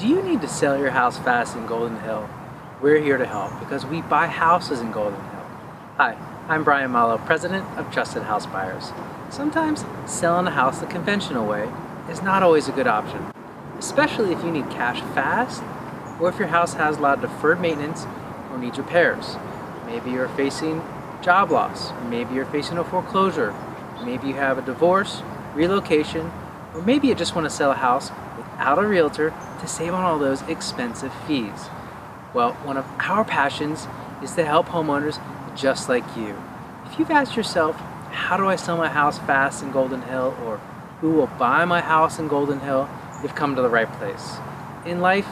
Do you need to sell your house fast in Golden Hill? We're here to help because we buy houses in Golden Hill. Hi, I'm Brian Malo, president of Trusted House Buyers. Sometimes selling a house the conventional way is not always a good option, especially if you need cash fast or if your house has a lot of deferred maintenance or needs repairs. Maybe you're facing job loss, maybe you're facing a foreclosure, maybe you have a divorce, relocation, or maybe you just want to sell a house without a realtor to save on all those expensive fees. Well, one of our passions is to help homeowners just like you. If you've asked yourself, how do I sell my house fast in Golden Hill, or who will buy my house in Golden Hill, you've come to the right place. In life,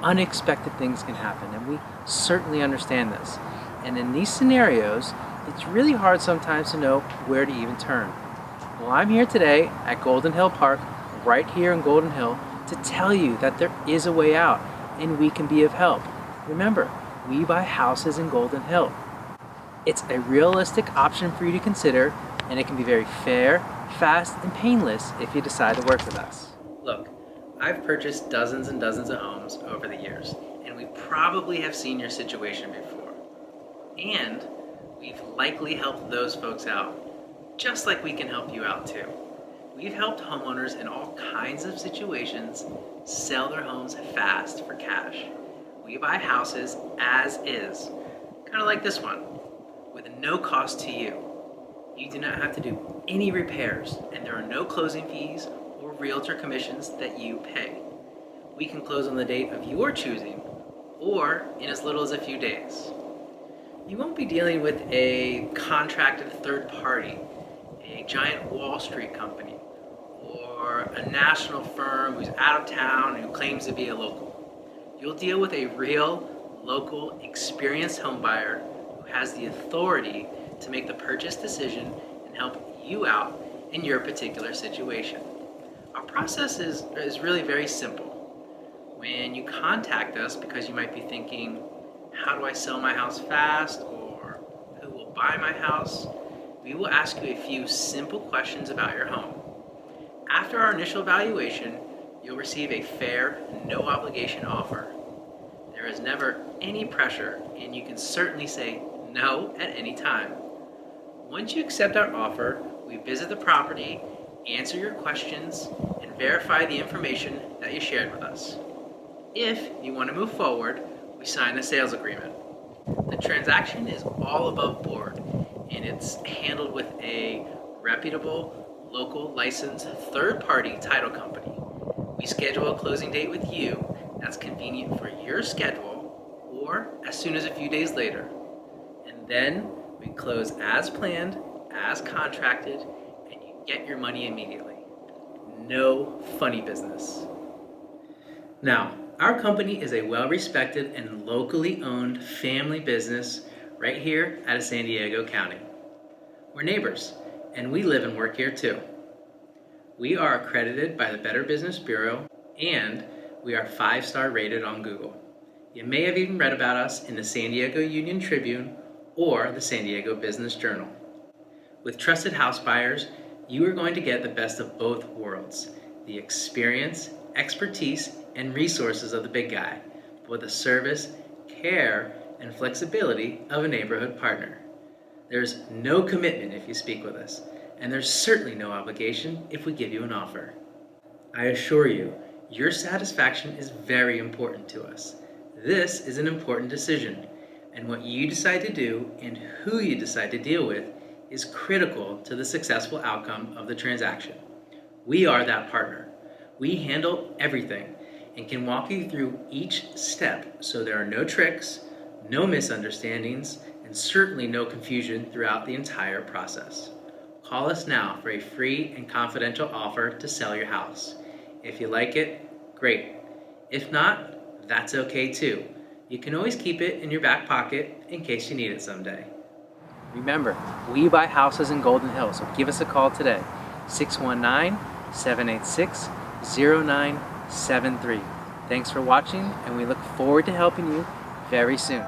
unexpected things can happen, and we certainly understand this. And in these scenarios, it's really hard sometimes to know where to even turn. Well, I'm here today at Golden Hill Park, right here in Golden Hill, to tell you that there is a way out and we can be of help. Remember, we buy houses in Golden Hill. It's a realistic option for you to consider, and it can be very fair, fast, and painless if you decide to work with us. Look, I've purchased dozens and dozens of homes over the years, and we probably have seen your situation before. And we've likely helped those folks out, just like we can help you out too. We've helped homeowners in all kinds of situations sell their homes fast for cash. We buy houses as is, kind of like this one, with no cost to you. You do not have to do any repairs, and there are no closing fees or realtor commissions that you pay. We can close on the date of your choosing, or in as little as a few days. You won't be dealing with a contracted third party, a giant Wall Street company, or a national firm who's out of town and who claims to be a local. You'll deal with a real, local, experienced home buyer who has the authority to make the purchase decision and help you out in your particular situation. Our process is really very simple. When you contact us because you might be thinking, how do I sell my house fast, or who will buy my house, we will ask you a few simple questions about your home. After our initial evaluation, you'll receive a fair, no obligation offer. There is never any pressure, and you can certainly say no at any time. Once you accept our offer, we visit the property, answer your questions, and verify the information that you shared with us. If you want to move forward, we sign a sales agreement. The transaction is all above board, and it's handled with a reputable, local licensed third-party title company. We schedule a closing date with you that's convenient for your schedule, or as soon as a few days later. And then we close as planned, as contracted, and you get your money immediately. No funny business. Now, our company is a well-respected and locally owned family business right here out of San Diego County. We're neighbors, and we live and work here too. We are accredited by the Better Business Bureau, and we are 5-star rated on Google. You may have even read about us in the San Diego Union Tribune or the San Diego Business Journal. With Trusted House Buyers, you are going to get the best of both worlds, the experience, expertise, and resources of the big guy, but with the service, care, and flexibility of a neighborhood partner. There's no commitment if you speak with us, and there's certainly no obligation if we give you an offer. I assure you, your satisfaction is very important to us. This is an important decision, and what you decide to do and who you decide to deal with is critical to the successful outcome of the transaction. We are that partner. We handle everything and can walk you through each step so there are no tricks, no misunderstandings, and certainly no confusion throughout the entire process. Call us now for a free and confidential offer to sell your house. If you like it, great. If not, that's okay too. You can always keep it in your back pocket in case you need it someday. Remember, we buy houses in Golden Hill, so give us a call today, 619-786-0973. Thanks for watching, and we look forward to helping you very soon.